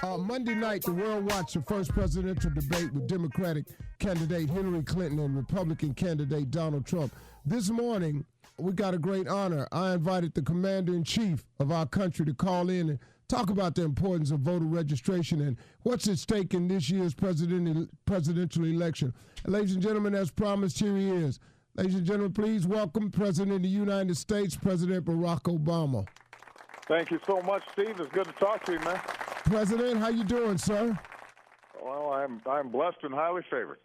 Monday night, the world watched the first presidential debate with Democratic candidate Hillary Clinton and Republican candidate Donald Trump. This morning, we got a great honor. I invited the commander-in-chief of our country to call in and talk about the importance of voter registration and what's at stake in this year's presidential election. And ladies and gentlemen, as promised, here he is. Ladies and gentlemen, please welcome President of the United States, President Barack Obama. Thank you so much, Steve. It's good to talk to you, man. President, how you doing, sir? Well, I'm blessed and highly favored.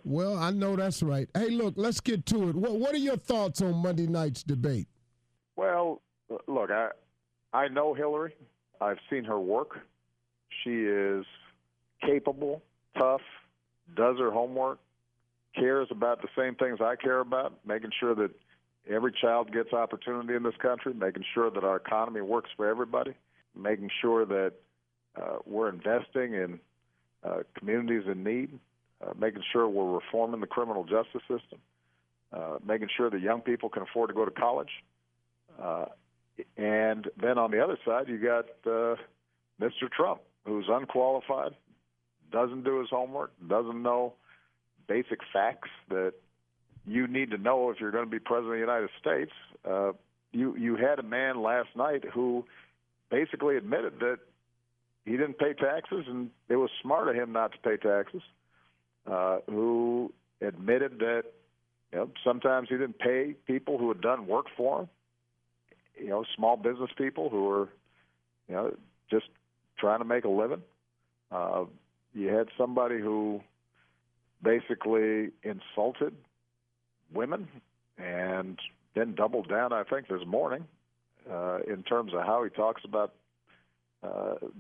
Well, I know that's right. Hey, look, let's get to it. What are your thoughts on Monday night's debate? Well, look, I know Hillary. I've seen her work. She is capable, tough, does her homework, cares about the same things I care about, making sure that every child gets opportunity in this country, making sure that our economy works for everybody, making sure that we're investing in communities in need, making sure we're reforming the criminal justice system, making sure that young people can afford to go to college. And then on the other side, you got Mr. Trump, who's unqualified, doesn't do his homework, doesn't know basic facts that you need to know if you're going to be president of the United States. You had a man last night who basically admitted that he didn't pay taxes, and it was smart of him not to pay taxes, who admitted that sometimes he didn't pay people who had done work for him, small business people who were just trying to make a living. You had somebody who basically insulted women and then doubled down, I think, this morning in terms of how he talks about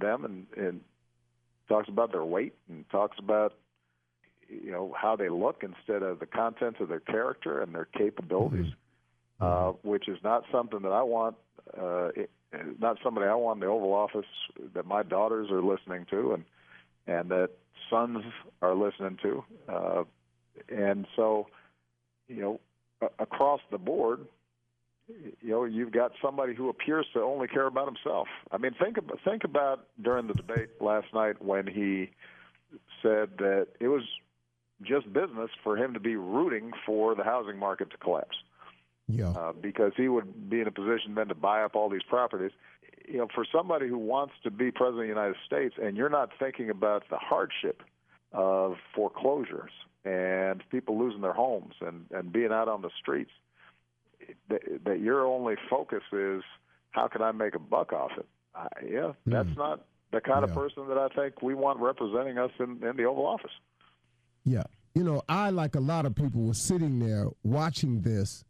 them and talks about their weight and talks about how they look instead of the content of their character and their capabilities, which is not something that I want, not somebody I want in the Oval Office that my daughters are listening to and that sons are listening to. And so, across the board, you've got somebody who appears to only care about himself. I mean, think about during the debate last night when he said that it was just business for him to be rooting for the housing market to collapse. Yeah. Because he would be in a position then to buy up all these properties. For somebody who wants to be president of the United States and you're not thinking about the hardship of foreclosures and people losing their homes and being out on the streets, that your only focus is how can I make a buck off it? That's not the kind of person that I think we want representing us in the Oval Office. Yeah. I, like a lot of people, was sitting there watching this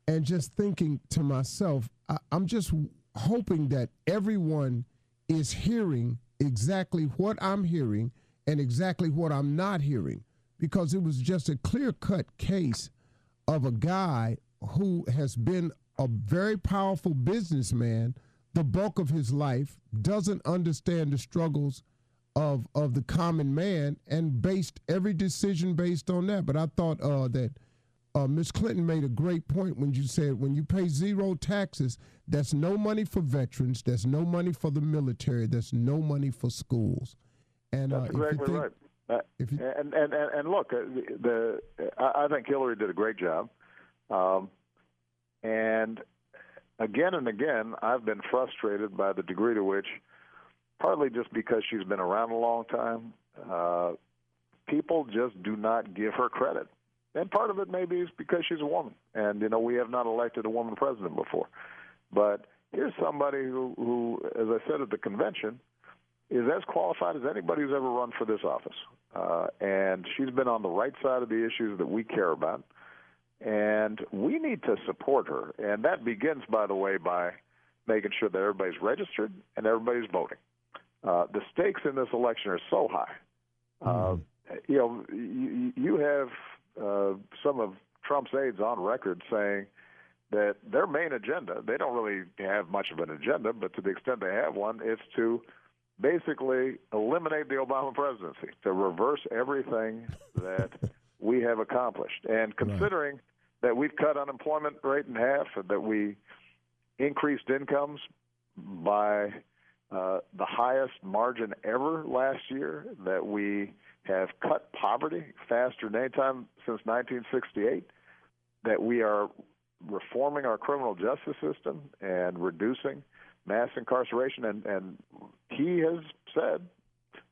and just thinking to myself, I'm just hoping that everyone is hearing exactly what I'm hearing and exactly what I'm not hearing, because it was just a clear-cut case of a guy who has been a very powerful businessman the bulk of his life, doesn't understand the struggles of the common man, and based every decision based on that. But I thought that Ms. Clinton made a great point when you said when you pay zero taxes, that's no money for veterans, there's no money for the military, there's no money for schools. And that's exactly right. And look, I think Hillary did a great job. And again, I've been frustrated by the degree to which, partly just because she's been around a long time, people just do not give her credit. And part of it maybe is because she's a woman. And, we have not elected a woman president before. But here's somebody who, as I said at the convention, is as qualified as anybody who's ever run for this office. And she's been on the right side of the issues that we care about. And we need to support her. And that begins, by the way, by making sure that everybody's registered and everybody's voting. The stakes in this election are so high. You have some of Trump's aides on record saying that their main agenda, they don't really have much of an agenda, but to the extent they have one, it's to basically eliminate the Obama presidency, to reverse everything that we have accomplished. And considering that we've cut unemployment rate in half, and that we increased incomes by the highest margin ever last year, that we have cut poverty faster than any time since 1968, that we are reforming our criminal justice system and reducing mass incarceration. And he has said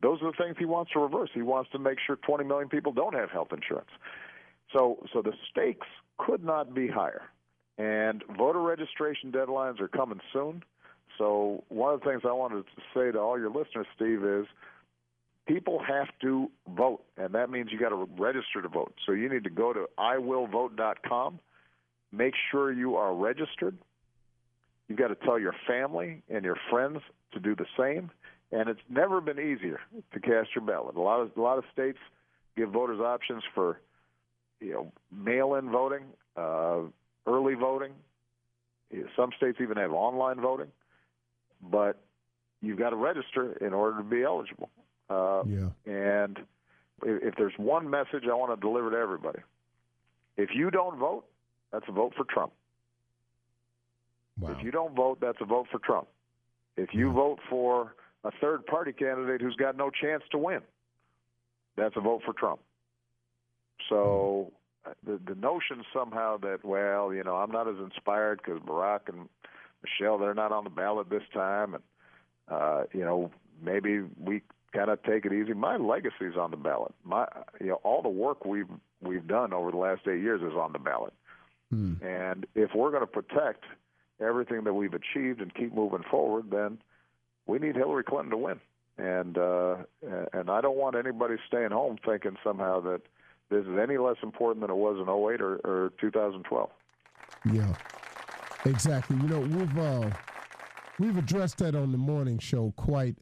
those are the things he wants to reverse. He wants to make sure 20 million people don't have health insurance. So the stakes could not be higher. And voter registration deadlines are coming soon. So one of the things I wanted to say to all your listeners, Steve, is people have to vote, and that means you got to register to vote. So you need to go to iwillvote.com, make sure you are registered. You've got to tell your family and your friends to do the same, and it's never been easier to cast your ballot. A lot of states give voters options for, mail-in voting, early voting. Some states even have online voting, but you've got to register in order to be eligible. And if there's one message I want to deliver to everybody, if you don't vote, that's a vote for Trump. Wow. If you don't vote, that's a vote for Trump. If you vote for a third-party candidate who's got no chance to win, that's a vote for Trump. So the notion somehow that, I'm not as inspired because Barack and Michelle, they're not on the ballot this time, and, maybe we kind of take it easy. My legacy's on the ballot. All the work we've done over the last 8 years is on the ballot. And if we're going to protect everything that we've achieved and keep moving forward, then we need Hillary Clinton to win. And I don't want anybody staying home thinking somehow that this is any less important than it was in 08 or 2012. Yeah, exactly. We've addressed that on the morning show quite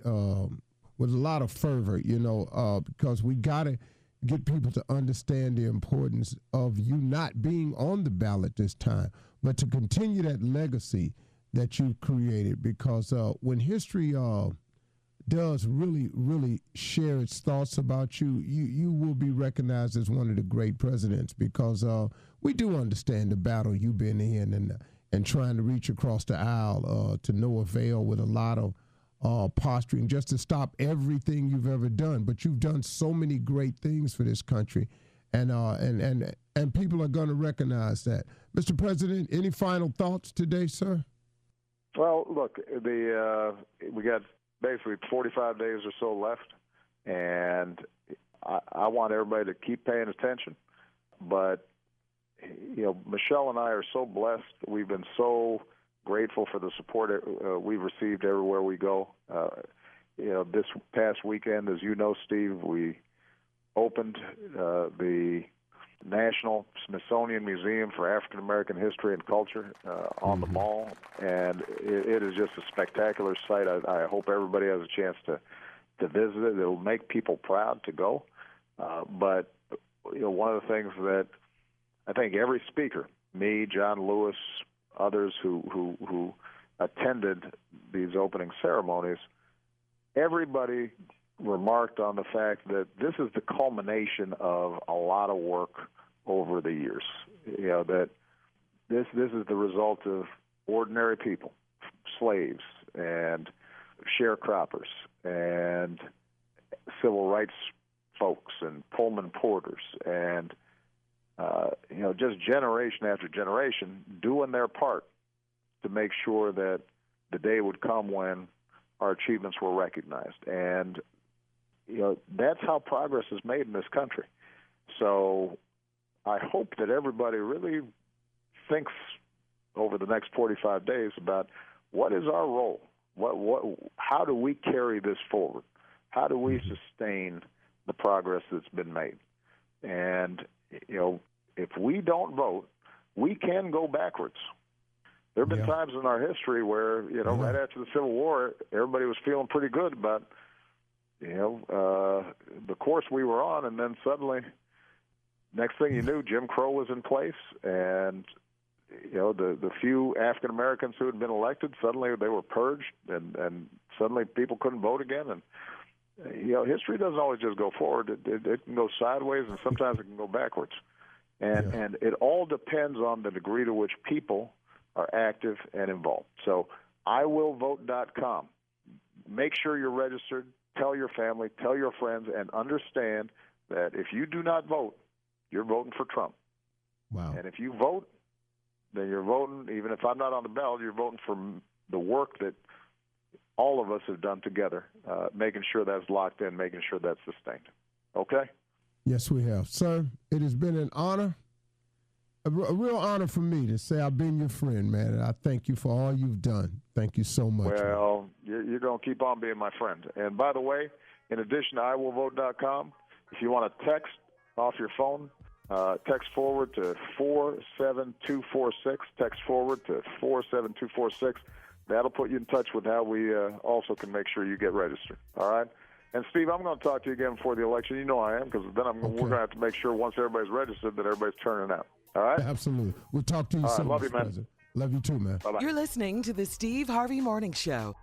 with a lot of fervor, because we got to get people to understand the importance of you not being on the ballot this time, but to continue that legacy that you've created, because when history does really, really share its thoughts about you, you will be recognized as one of the great presidents, because we do understand the battle you've been in and trying to reach across the aisle to no avail, with a lot of posturing just to stop everything you've ever done. But you've done so many great things for this country, and people are going to recognize that. Mr. President, any final thoughts today, sir? Well, look, we got basically 45 days or so left, and I want everybody to keep paying attention. But Michelle and I are so blessed. We've been so grateful for the support we've received everywhere we go. This past weekend, as you know, Steve, we opened the National Smithsonian Museum for African American History and Culture on the Mall, and it is just a spectacular site. I hope everybody has a chance to visit it. It'll make people proud to go. But one of the things that I think every speaker, me, John Lewis, others who attended these opening ceremonies, everybody remarked on the fact that this is the culmination of a lot of work over the years. That this is the result of ordinary people, slaves and sharecroppers and civil rights folks and Pullman porters and just generation after generation doing their part to make sure that the day would come when our achievements were recognized. And, that's how progress is made in this country. So I hope that everybody really thinks over the next 45 days about what is our role? How do we carry this forward? How do we sustain the progress that's been made? And, if we don't vote, we can go backwards. There have been times in our history where, right after the Civil War, everybody was feeling pretty good about, the course we were on, and then suddenly, next thing you knew, Jim Crow was in place, and, the few African Americans who had been elected, suddenly they were purged, and suddenly people couldn't vote again. And, history doesn't always just go forward. It can go sideways, and sometimes it can go backwards. And it all depends on the degree to which people are active and involved. So iwillvote.com. make sure you're registered. Tell your family, tell your friends, and understand that if you do not vote, you're voting for Trump. Wow. And if you vote, then you're voting, even if I'm not on the ballot, you're voting for the work that all of us have done together, making sure that's locked in, making sure that's sustained. Okay? Yes, we have. Sir, it has been an honor, a real honor for me to say I've been your friend, man, and I thank you for all you've done. Thank you so much. Well, you're going to keep on being my friend. And by the way, in addition to iwillvote.com, if you want to text off your phone, text forward to 47246. Text forward to 47246. That'll put you in touch with how we also can make sure you get registered. All right? And, Steve, I'm going to talk to you again before the election. You know I am, because then we're going to have to make sure once everybody's registered that everybody's turning out. All right? Absolutely. We'll talk to you soon. Love you, man. President. Love you too, man. Bye-bye. You're listening to the Steve Harvey Morning Show.